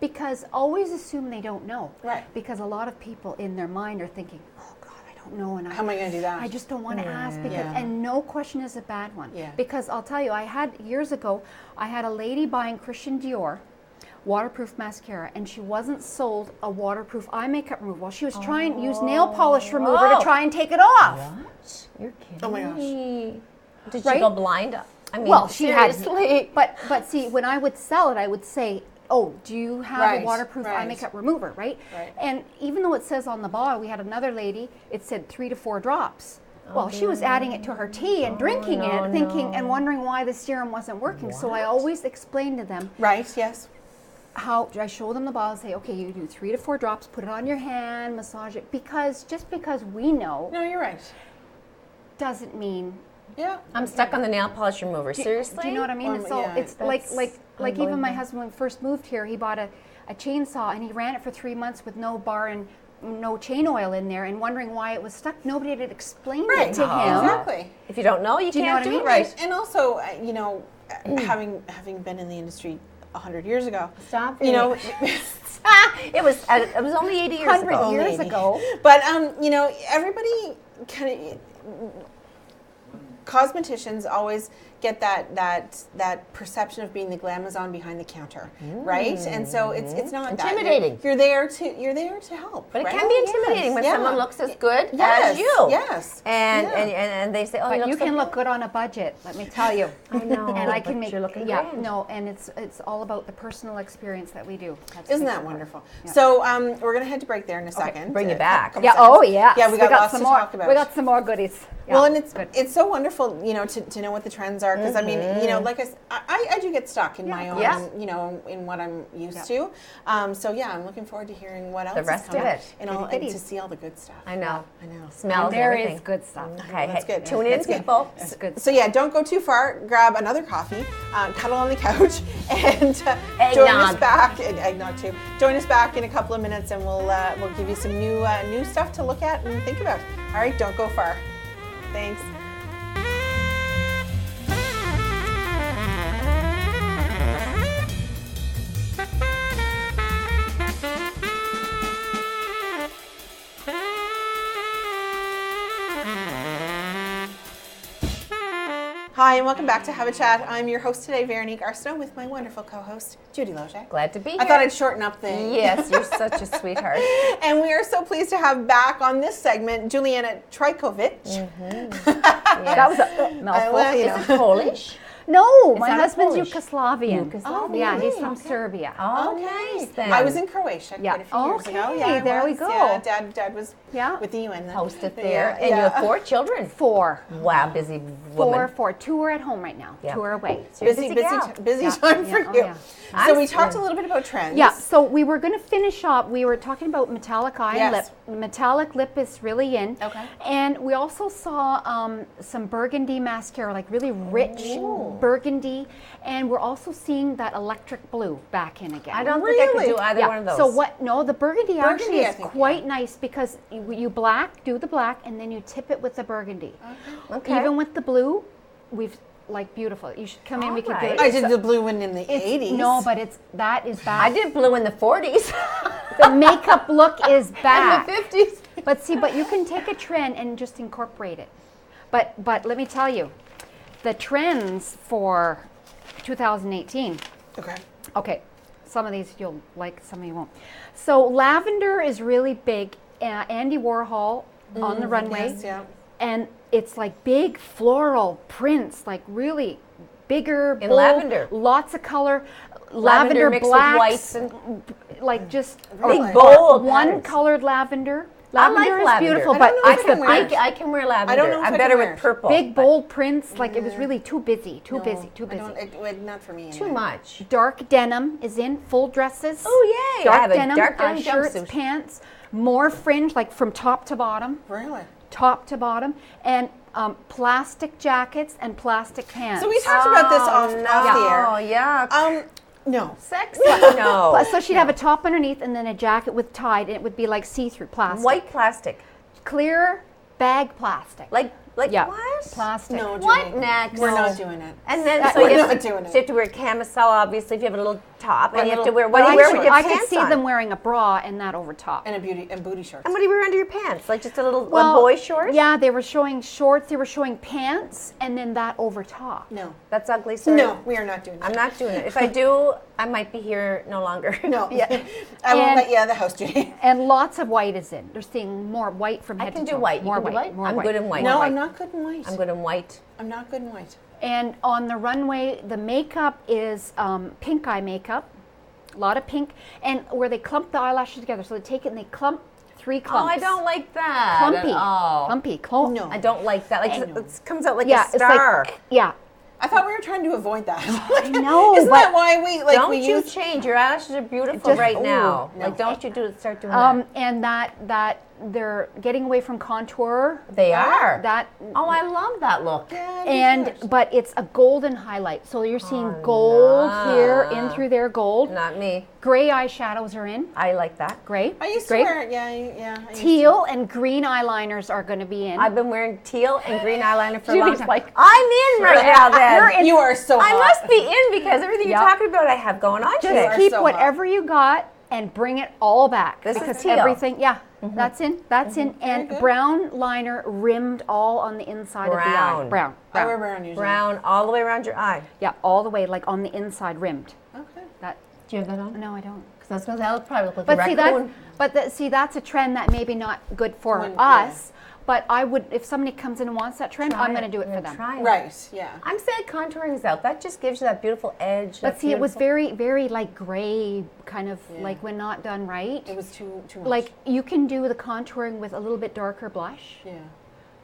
Because always assume they don't know. Right. Because a lot of people in their mind are thinking, oh God, I don't know. And How am I going to do that? I just don't want to ask, because, Yeah. and no question is a bad one. Yeah. Because I'll tell you, years ago, I had a lady buying Christian Dior waterproof mascara, and she wasn't sold a waterproof eye makeup remover. Well, she was trying to use nail polish remover to try and take it off. What? You're kidding Oh my gosh. me. Did she Right? go blind? I mean, Well, she seriously. had, but see, when I would sell it, I would say, oh, do you have Right, a waterproof eye right. makeup remover, right? Right. And even though it says on the bottle, we had another lady, it said 3 to 4 drops. Well, she was adding it to her tea and drinking it, thinking and wondering why the serum wasn't working. So I always explained to them. Right, yes. How I show them the bottle and say, okay, you do 3 to 4 drops, put it on your hand, massage it. Because just because we know No, you're right. doesn't mean. Yeah. I'm stuck on the nail polish remover. Seriously? Do you know what I mean? So yeah, it's like even my unbelievable. husband when he first moved here, he bought a chainsaw and he ran it for 3 months with no bar and no chain oil in there and wondering why it was stuck. Nobody had explained it to him. Exactly. If you don't know, you Do you know can't what I do mean? it right. And also, you know, having been in the industry 100 years ago, Stop you know, it was only 80 years 100 ago. years ago. but you know, everybody kind of cosmeticians always get that perception of being the glamazon behind the counter, right? And so it's not Intimidating. that. You're there to help. But it right? can be intimidating when Yeah. someone looks as good Yes, as you. yes. And they say, oh, But you can so look good on a budget, let me tell you. I know, And I but can make you're looking yeah, grand. no, and it's all about the personal experience that we do. That's Isn't the that part. wonderful? Yeah. So we're going to head to break there in a second. bring you A back. couple Yeah. seconds. Oh yeah. Yeah, we got lots some to more. talk about. We got some more goodies. Yeah, Well, and it's good. so wonderful, you know, to know what the trends are, because I mean, you know, like I do get stuck in my own, Yeah. you know, in what I'm used Yeah. to. So yeah, I'm looking forward to hearing what else The is rest of coming it. and, all, Goody and to goodies. see all the good stuff. I know. I know. Smells There everything. is good stuff. Okay, That's hey, good. tune That's in, good. people. That's good. So yeah, don't go too far. Grab another coffee, cuddle on the couch, and join us Eggnog. back. Eggnog too. Join us back in a couple of minutes, and we'll give you some new stuff to look at and think about. All right, don't go far. Thanks. Hi, and welcome back to Have a Chat. I'm your host today, Veronique Arsenault, with my wonderful co-host, Judy Loge. Glad to be here. I thought I'd shorten up the... Yes, you're such a sweetheart. And we are so pleased to have back on this segment, Julieanna Trajkovic. That was a mouthful. well, you Is know. it Polish? No, my not husband's Polish. Yugoslavian. Yugoslavian. Yeah, he's from Okay. Serbia. Oh, Okay. nice then. I was in Croatia Yeah. quite a few years ago. Okay, Yeah, I there we was. go. Yeah, Dad was Yeah. with the UN then. Hosted there. And Yeah. you have 4 children. 4. Wow, busy woman. 4. 2 are at home right now. Yeah. 2 are away. So you're a Busy gal. Yeah. time for Yeah. Oh, you. yeah. So I'm we talked a still- little bit about trends. Yeah, so we were going to finish up. We were talking about metallic eye and Yes. lip. Metallic lip is really in. Okay. And we also saw some burgundy mascara, like really rich burgundy. And we're also seeing that electric blue back in again. I don't think I could Really? do either Yeah. one of those. So what? No, the burgundy actually I is think, quite nice because you do the black, and then you tip it with the burgundy. Okay. Even with the blue, we've like beautiful. You should come in. We could do it. Alright. I did the blue one in the It's- 80s. No, but that is back. I did blue in the 40s. The makeup look is back. and the 50s. But you can take a trend and just incorporate it. But let me tell you, the trends for 2018. Okay. Okay, some of these you'll like, some of you won't. So lavender is really big. Andy Warhol on the runway. Yes, yeah. And it's like big floral prints, like really bigger, In bold, lavender. lots of color, lavender mixed blacks, with whites and like just Really? big bold one patterns. colored lavender. I like Lavender is lavender. beautiful, I but don't know if it's I the can wear big, it. I can wear lavender. I don't know if I'm I better can wear with it. purple. big bold prints. Like it was really too busy, too busy. No, not for me. Too anyway. much. Dark denim is in, full dresses. Oh, yay. I Dark have a denim, dark denim shirts, jumpsuit. pants, more fringe, like from top to bottom. Really? Top to bottom, and plastic jackets and plastic pants. So we talked about this off the air. Oh, yeah. No. Sexy. No. So she'd have a top underneath and then a jacket with tied, and it would be like see-through plastic. White plastic. Clear bag plastic. Like yeah, what? plastic. No, What Julie. next? We're No. not doing it. And then That- so We're you have, not to, doing it. so you have to wear camisole, obviously, if you have a little top, and you have to wear, what But do you wear with your I pants could see on? them wearing a bra and that over top. And booty shorts. And what do you wear under your pants? Like just a little a boy short? Yeah, they were showing shorts, they were showing pants, and then that over top. No. That's ugly, sir. No, we are not doing I'm that. not doing it. If I do, I might be here no longer. No. Yeah. I won't And- let you out of the house, Judy. And lots of white is in. They're seeing more white from I head can to do toe. white. You More can do white. white? More I'm white. good in white. No, White. I'm not good in white. I'm good in white. I'm not good in white. And on the runway, the makeup is pink eye makeup, a lot of pink, and where they clump the eyelashes together. So they take it and they clump 3 Oh, clumps. I don't like that. Clumpy. At all. Clumpy. No. I don't like that. Like it comes out like Yeah, a star. it's like, yeah. I thought we were trying to avoid that. I know, Isn't but that why we like don't we you use? change. Your eyelashes are beautiful right now. no. Like, don't you start doing that. and that they're getting away from contour. They are. That Oh, I love that look. but it's a golden highlight. So you're seeing gold here, in nah. through there, gold. Not me. Gray eyeshadows are in. I like that. Gray. I used Gray. to wear it. Yeah. I used Teal and green eyeliners are going to be in. I've been wearing teal and green eyeliner for a Julie's long time. like- I'm in right now then. You are so I hot. must be in because everything Yep. you're talking about I have going on Just today. are keep so whatever you got and bring it all back. This is because teal. everything, that's in. That's in. And good. brown liner rimmed all on the inside of the eye. Brown. I wear brown usually. Brown all the way around your eye. Yeah, all the way, like on the inside, rimmed. Okay. That. Do you have that on? No, I don't. Because that's going to probably look like But a see raccoon. that's a trend that maybe not good for When- us. But I would, if somebody comes in and wants that trend, I'm going to do it for them. Try it. Right. Yeah. I'm sad contouring is out. That just gives you that beautiful edge. But that see, it was beautiful- very like gray, kind of like when not done right. It was too much. Like you can do the contouring with a little bit darker blush. Yeah.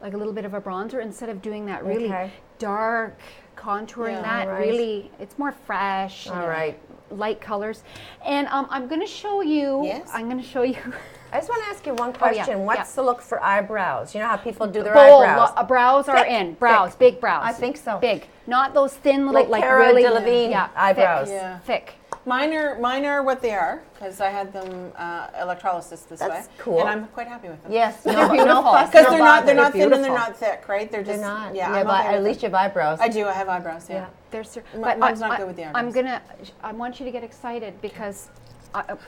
Like a little bit of a bronzer instead of doing that really Okay. dark contouring. Yeah. That Alright. really, it's more fresh. and All right. Light colors. And I'm going to show you. Yes. I'm going to show you. I just want to ask you one yeah, question. What's yeah. the look for eyebrows? You know how people do their Bold. eyebrows? Brows are Thick, in. Brows. thick. Big brows. I think so. Big. Not those thin little, Like Cara really. Delevingne eyebrows. Thick. Yeah. Thick. Mine are what they are because I had them electrolysis this way. That's cool. And I'm quite happy with them. Yes. They're beautiful. fuss, Because no they're not bother. thin and they're beautiful. not thick, right? They're just They're not. Yeah. Yeah, I'm but okay at with least them. you have eyebrows. I do. I have eyebrows. Yeah. There's, Mine's not good with the eyebrows. I want you to get excited because I'm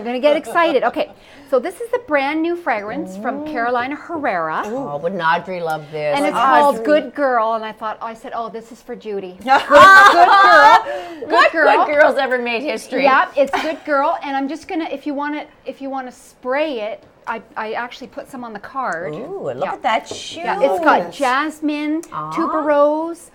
going to get excited. Okay, so this is the brand new fragrance from Carolina Herrera. Oh, would Audrey love this? And it's Audrey. called Good Girl, and I said, oh, this is for Judy. Good girl. Good girl. Good girls ever made history. Yeah, it's Good Girl, and I'm just gonna, if you want to spray it, I actually put some on the card. Ooh, look Yeah. at that shoe. Yeah, it's got jasmine, tuberose,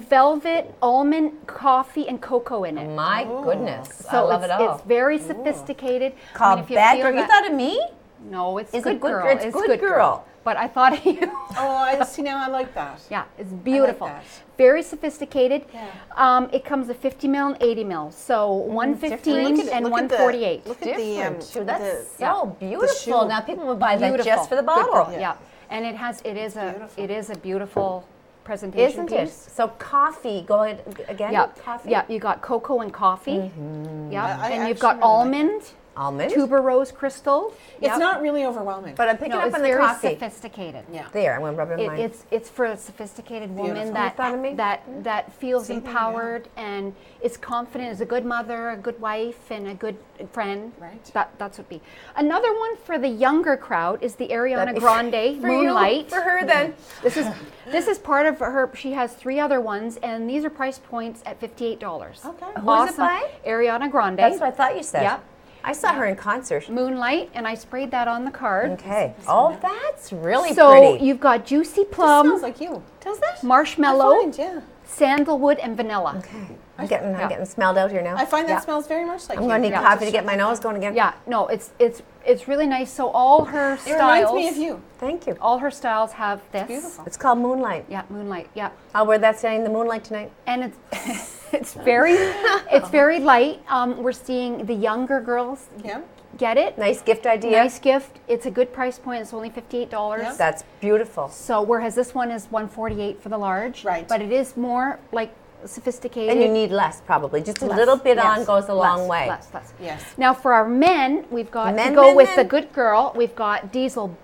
velvet, almond, coffee, and cocoa in it. My goodness. So I love it all. It's very sophisticated. Called if you Bad feel Girl. You that- thought of me? No, it's Is Good it Good Girl. Girl? It's Good Girl. But I thought of you. Oh, I see now. I like that. Yeah, it's beautiful. that. Very sophisticated. Yeah. It comes with 50 mil and 80 mil. So 115 Look at- and look at the- 148. Look at the Different shoe. That's the- so shoe. beautiful. Now people would buy that Beautiful. just for the Good bottle. Girl, yeah. And it beautiful. is a beautiful presentation Isn't it? piece. So coffee, go ahead again. Yeah, Coffee. yeah. You got cocoa and coffee. Yeah, I and you've actually got really like almond, Almond. tuberose crystal. It's Yep. not really overwhelming. But I'm picking No, up it's on the very coffee. sophisticated. yeah. There, I'm going to rub it in mine. It's for a sophisticated woman Beautiful. that You thought of me? that feels See, yeah. empowered and is confident, is a good mother, a good wife, and a good friend. Right. That's what be. Another one for the younger crowd is the Ariana That'd be Grande for you, Moonlight. for her then. This is part of her. She has 3 other ones, and these are price points at $58. Okay. Who is it by? Ariana Grande. That's what I thought you said. Yep. I saw her in concert. Moonlight, and I sprayed that on the card. Okay. Oh, that's really So pretty. you've got juicy It plum, smells like you. Does that? marshmallow, Find, yeah. sandalwood, and vanilla. Okay. I'm getting smelled out here now. I find that Yeah. smells very much like I'm you. going to need Yeah. coffee to get my nose going again. Yeah, no, it's really nice. So all her It styles, reminds me of you. Thank you. all her styles have this. Beautiful. It's called Moonlight. Yeah, Moonlight. Yeah, I'll wear that standing in the moonlight tonight. and it's very light. We're seeing the younger girls Yeah. get it. Nice gift idea. Nice gift. It's a good price point. It's only $58. Yeah. That's beautiful. So whereas this one is $148 for the large, Right. But it is more like sophisticated. And you need less, probably. Just a Less, little bit on yes, goes a long less, way. Less. Yes. Now for our men, we've got Men, to go men, with men. the good girl. We've got Diesel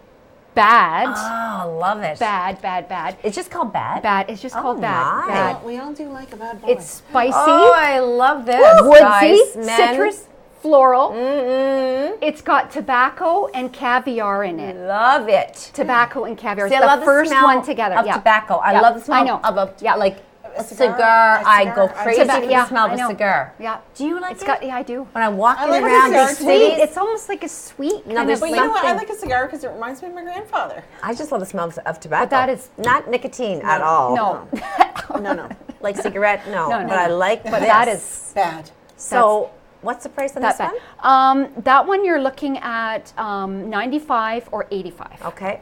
Bad. Oh, love it. Bad. It's just called Bad? Bad. It's just called Bad. my. Bad. We all do like a bad boy. It's spicy, Oh, I love this, woodsy, guys. Men. citrus, floral. Mm-mm. It's got tobacco and caviar in it. Love it. Tobacco and caviar. See, It's I love the first smell one together. of Yeah. tobacco. I Yeah. love the smell I know. of a Yeah. like a A cigar. cigar. I go crazy Toba- with yeah, the smell of I a know. cigar. Yeah. Do you like It's it? got. Yeah, I do. When I'm walking like around cigar these too. cities, It's almost like a sweet kind there's of But you know what? I something. like a cigar because it reminds me of my grandfather. I just love the smell of tobacco. But that is- not nicotine at all. No, No. Like cigarette, no. No, no, But I no. like but this. that is Bad. So What's the price on That this bad. one? That one you're looking at 95 or 85. Okay.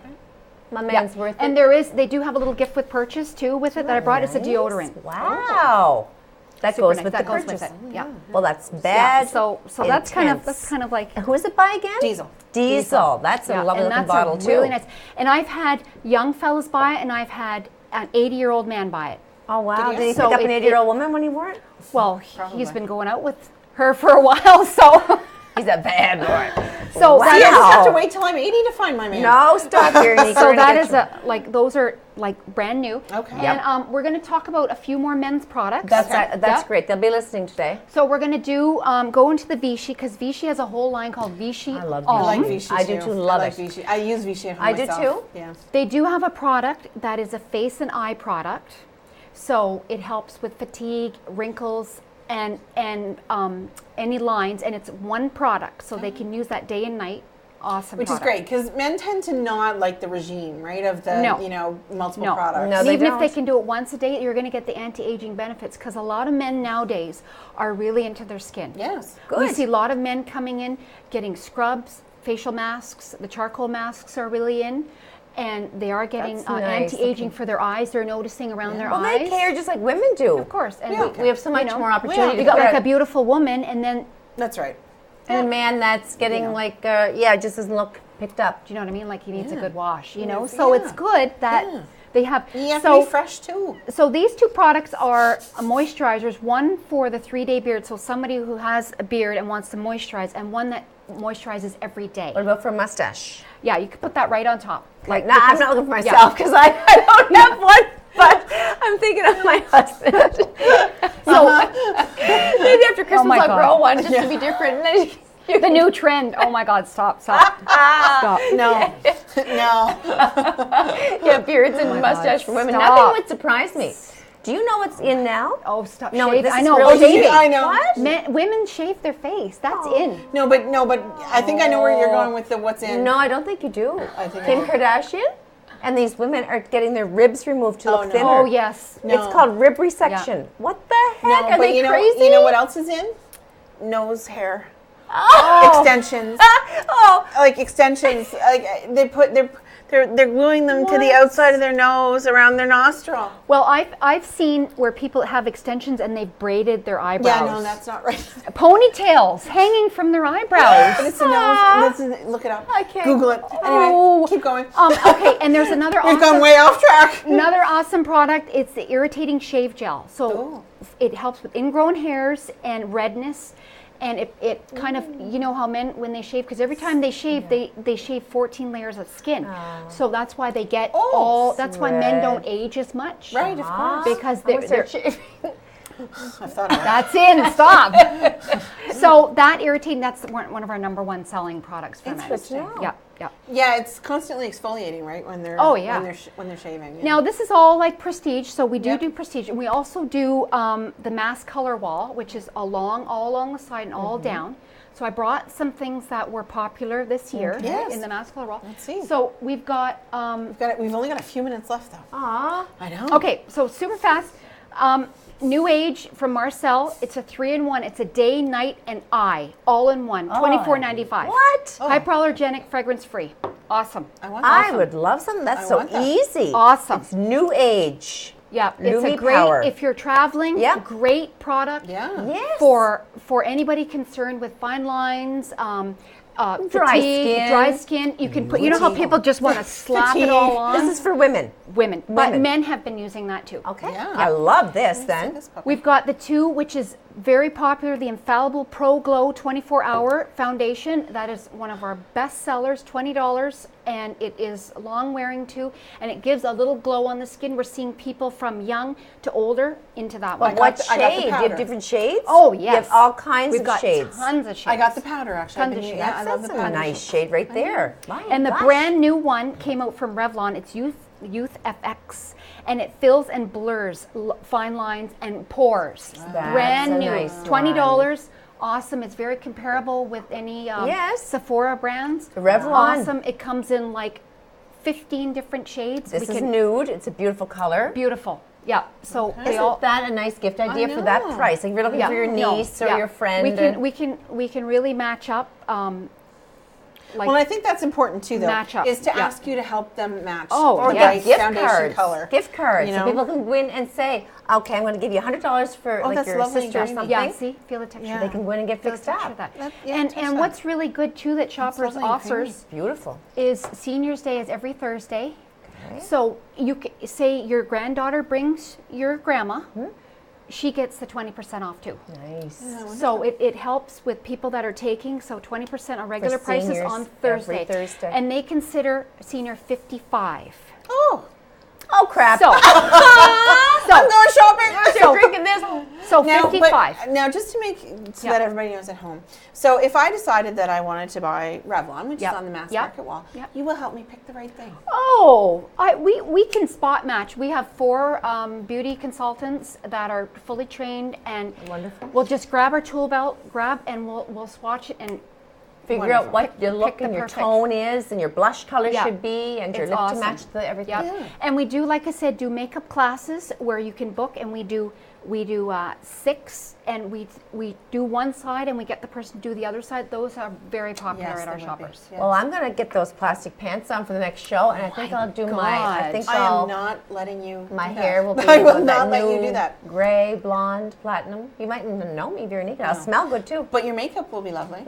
My Yeah. man's worth And it. they do have a little gift with purchase too with it that I brought. It's a Nice. deodorant. Wow. That Super goes nice. with That the goes purchase. with it. Yeah. Well, that's Yeah. bad. So that's kind intense. of like Who is it by again? Diesel. Diesel. That's a yeah, lovely and looking that's bottle a too. really nice. And I've had young fellas buy it, and I've had an 80-year-old man buy it. Oh wow! you? Did he So pick up an it- 80-year-old woman when he wore it? Well, Probably. he's been going out with her for a while, so He's a bad boy. so Wow. See, I just have to Wow. wait till I'm 80 to find my man. No, stop here. Nikki. so We're gonna that get is you. like those are like brand new. Okay. And we're going to talk about a few more men's products. That's Yeah. great. They'll be listening today. So we're going to do go into the Vichy because Vichy has a whole line called Vichy. I love I Homme. like Vichy I do too, love I like it. Vichy. I use Vichy at home I do myself. too. Yeah. They do have a product that is a face and eye product. So it helps with fatigue, wrinkles, and any lines, and it's one product, so they can use that day and night. Awesome, Which product. is great because men tend to not like the regime, right? Of the No. multiple No. products. No, And they even if they don't. can do it once a day, you're going to get the anti-aging benefits because a lot of men nowadays are really into their skin. Yes. We Good. see a lot of men coming in, getting scrubs, facial masks, the charcoal masks are really in, and they are getting That's nice. anti-aging for their eyes. They're noticing around their Well, eyes. they care just like women do. Of course. And Yeah. We have so much more opportunity. You to got like care. a beautiful woman, and then, That's right. And a man that's getting Yeah. like, just doesn't look picked up. do you know what I mean? Like he needs a Yeah. good wash, you know? Yeah. So it's good that Yeah. they have. You have so, to be fresh too. So these two products are moisturizers, one for the 3-day beard, so somebody who has a beard and wants to moisturize, and one that moisturizes every day. What about for a mustache? Yeah, you can put that right on top. Like, nah, I'm not looking for myself because I don't have one, but I'm thinking of my husband. So maybe after Christmas my I'll God. grow one just to be different. And then The new trend. Oh my God, stop. Stop. No. No. yeah, beards and my mustache God, for women. stop. Nothing would surprise me. Do you know what's in now? Oh, stop. No, Shave. this I is know. really shaving. big. I know. What? Women shave their face. That's in. No, but I think I know where you're going with the what's in. No, I don't think you do. I think I Kim do. Kardashian and these women are getting their ribs removed to Oh, look no. thinner. Oh, yes. No. It's called rib resection. What the heck? No, are but they crazy? you know what else is in? Nose hair. Oh. Extensions. Oh. Like extensions. Like they're gluing them to the What? outside of their nose, around their nostril. Well, I've seen where people have extensions and they've braided their eyebrows. Yeah, no, that's not right. Ponytails hanging from their eyebrows. But it's the nose. Look it up. I can't. Google it. Anyway, Oh. keep going. Okay, and there's another We've awesome, gone way off track. another awesome product. It's the Irritating Shave Gel. So Oh. it helps with ingrown hairs and redness. And it kind of, you know how men, when they shave, because every time they shave, they shave 14 layers of skin. So that's why they get that's why men don't age as much. Right, of course. Because I'm gonna they're start shaving. I've thought of that. That's in, stop. So that irritating, that's one of our number one selling products for men. Interesting. Yeah, yeah. Yeah, it's constantly exfoliating, right? When they're Oh, yeah. when they're shaving. Yeah. Now this is all like prestige, so we do Yep. do prestige, and we also do the mask color wall, which is all along the side and all down. So I brought some things that were popular this year Yes. in the mask color wall. Let's see. So we've got We've only got a few minutes left, though. Aw. I know. okay, so super fast. New Age from Marcel. It's a 3-in-1. It's a day, night, and eye, all in one. $24.95. What? Hypoallergenic, fragrance free. Awesome. I want I that. would love something. That's I so want that. easy. Awesome. It's new age. Yeah, it's Lumi a great Power. if you're traveling. Yeah. Great product. Yeah. Yes. For anybody concerned with fine lines, Dry fatigue, skin. dry skin, you can put. You know how people just want to slap it all on. This is for women. women, but women. men have been using that too. Okay. Yeah. I love this then. This puppy. We've got the two, which is very popular, the Infallible Pro Glow 24-hour foundation. That is one of our best sellers, $20, and it is long wearing too, and it gives a little glow on the skin. We're seeing people from young to older into that one. What I got the shade? Do you powder. have different shades? Oh, You yes. have all kinds We've of got shades. tons of shades. I got the powder actually. Tons of shades. Yeah, I love the That's a powder. nice shade right there. My And the gosh. brand new one came out from Revlon. It's Youth FX, and it fills and blurs fine lines and pores. That's Brand a new, nice $20. Awesome. It's very comparable with any Yes. Sephora brands. Revlon. Awesome. It comes in like 15 different shades. This is nude. It's a beautiful color. Beautiful. Yeah. So they Isn't all. that a nice gift idea for that know. price? Like if you're looking for your niece or your friend. We can really match up. Like Well, I think that's important too, though, match up. is to Yeah. ask you to help them match Or the get right gift foundation cards. color. Gift cards. You So know? people can go in and say, okay, I'm going to give you $100 for like that's your lovely sister or and something. yeah. See, feel the texture. Yeah. They can go in and get Feel the fixed texture up. of that. yeah, touch And that. what's really good too that Shoppers lovely and creamy. offers Beautiful. is Seniors Day is every Thursday. So you say your granddaughter brings your grandma, she gets the 20% off too. Nice. So it helps with people that are taking, so 20% on regular prices seniors on every Thursday. Thursday. And they consider senior 55. Oh, Oh, crap. So, I'm going shopping. You're drinking this. so Now, 55. but now, just to make so Yeah. that everybody knows at home. So, if I decided that I wanted to buy Revlon, which Yep. is on the mass Yep. market wall, Yep. you will help me pick the right thing. Oh, we can spot match. We have 4 beauty consultants that are fully trained, and Wonderful. we'll just grab our tool belt, and we'll swatch it and Figure out what Pick your look the and your perfect. tone is and your blush color Yeah. should be and your It's lip awesome. to match the everything. Yep. And we do, like I said, do makeup classes where you can book, and we do 6, and we do one side and we get the person to do the other side. Those are very popular Yes, at our they would be. Shoppers. Yes. Well, I'm going to get those plastic pants on for the next show, and I think I'll do I God. think I I'll, am not letting you. my do hair that. will be I will with not that let you new do that. gray, blonde, platinum. You might even know me, Veronique. I'll smell good too. But your makeup will be lovely.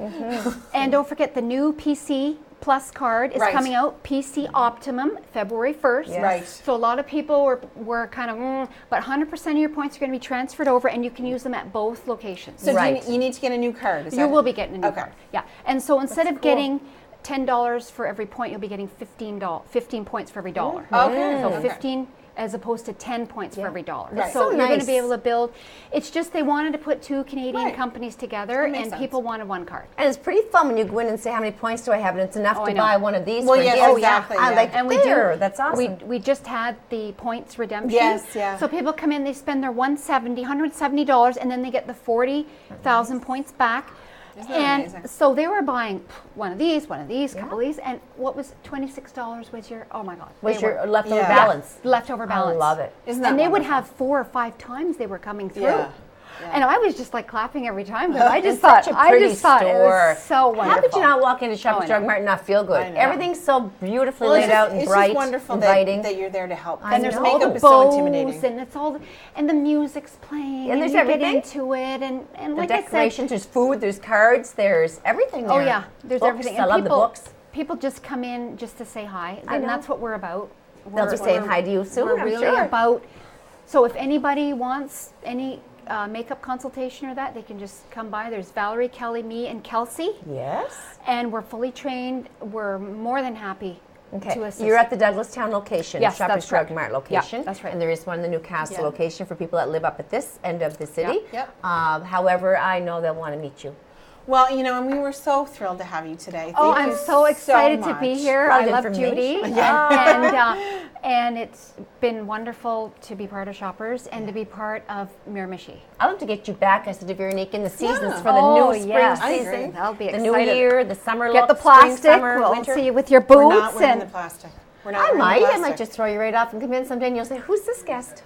And don't forget the new PC Plus card is Right. coming out, PC Optimum, February 1st. Yes. Right. So a lot of people were kind of, but 100% of your points are going to be transferred over, and you can use them at both locations. So Right. you need to get a new card. Is You that will it? be getting a new Okay. card. Yeah. And so instead of cool. getting $10 for every point, you'll be getting 15 points for every dollar. Okay. So Okay. 15 as opposed to 10 points for every dollar. Right. So So you're going to be nice. able to build. It's just they wanted to put 2 Canadian Right. companies together, That and makes sense. people wanted one card. And it's pretty fun when you go in and say, how many points do I have? And it's enough Oh, to I know. buy one of these. Well, for a yes, gift. exactly, I yeah. like And we there. do. That's awesome. We just had the points redemption. Yes, yeah. So people come in, they spend their $170, and then they get the 40,000 points back. Isn't that And amazing? so they were buying one of these, couple of these, and what was $26 was your, oh my God. Was they your were leftover Yeah. balance? leftover balance. I love it. Isn't that And they would wonderful? have 4 or 5 times they were coming through. Yeah. And I was just like clapping every time, because I just It's thought, such a pretty it store. was so wonderful. How could you not walk into Oh, Shoppers I Drug know. Mart and not feel good? I know. Everything's so beautifully Well, laid out and it's bright, just wonderful inviting. that you're there to help. I And there's know. all makeup the is so bows, intimidating. and it's all, and the music's playing, And there's you everything. get into it, and The like I said, decorations, there's food, there's cards, there's everything there. oh yeah, there's Books, everything. I And love people, the books. people just come in just to say hi, I and know. that's what we're about. They'll be saying hi to you soon, We're I'm really sure. about. So if anybody wants any makeup consultation or that, they can just come by. There's Valerie, Kelly, me, and Kelsey, Yes. and we're fully trained. We're more than happy Okay. to assist. You're at the Douglastown location, Yes, Shoppers that's Drug correct. Mart location. Yeah, that's right. And there is one in the Newcastle Yeah. location for people that live up at this end of the city. Yep. However, I know they'll want to meet you. Well, you know, and we were so thrilled to have you today. Oh, Thank I'm you so excited to be much. here. Lot I of love information. Judy, and it's been wonderful to be part of Shoppers and to be part of Miramichi. I'd love to get you back, I said to Veronique, in the seasons Yeah. for the Oh, new spring yes. I season. agree. That'll be the new excited. year, the summer Get look, the plastic. spring, summer, We'll winter. see you with your We're not boots wearing the and plastic. We're not I wearing the might. I plastic. might just throw you right off and come in someday and you'll say, who's this guest?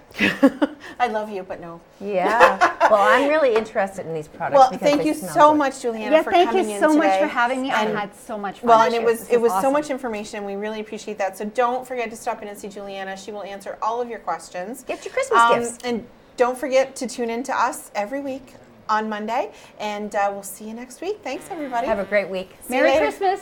I love you, but no. Yeah. Well, I'm really interested in these products. Well, because thank they you smell so good. much, Juliana, yeah, for thank coming you in so much today. for having me. I And- had so much fun. Well, and it This was is so awesome. much information. We really appreciate that. So don't forget to stop in and see Juliana. She will answer all of your questions. Get your Christmas gifts. And don't forget to tune in to us every week on Monday. And we'll see you next week. Thanks, everybody. Have a great week. See you Merry later. Christmas.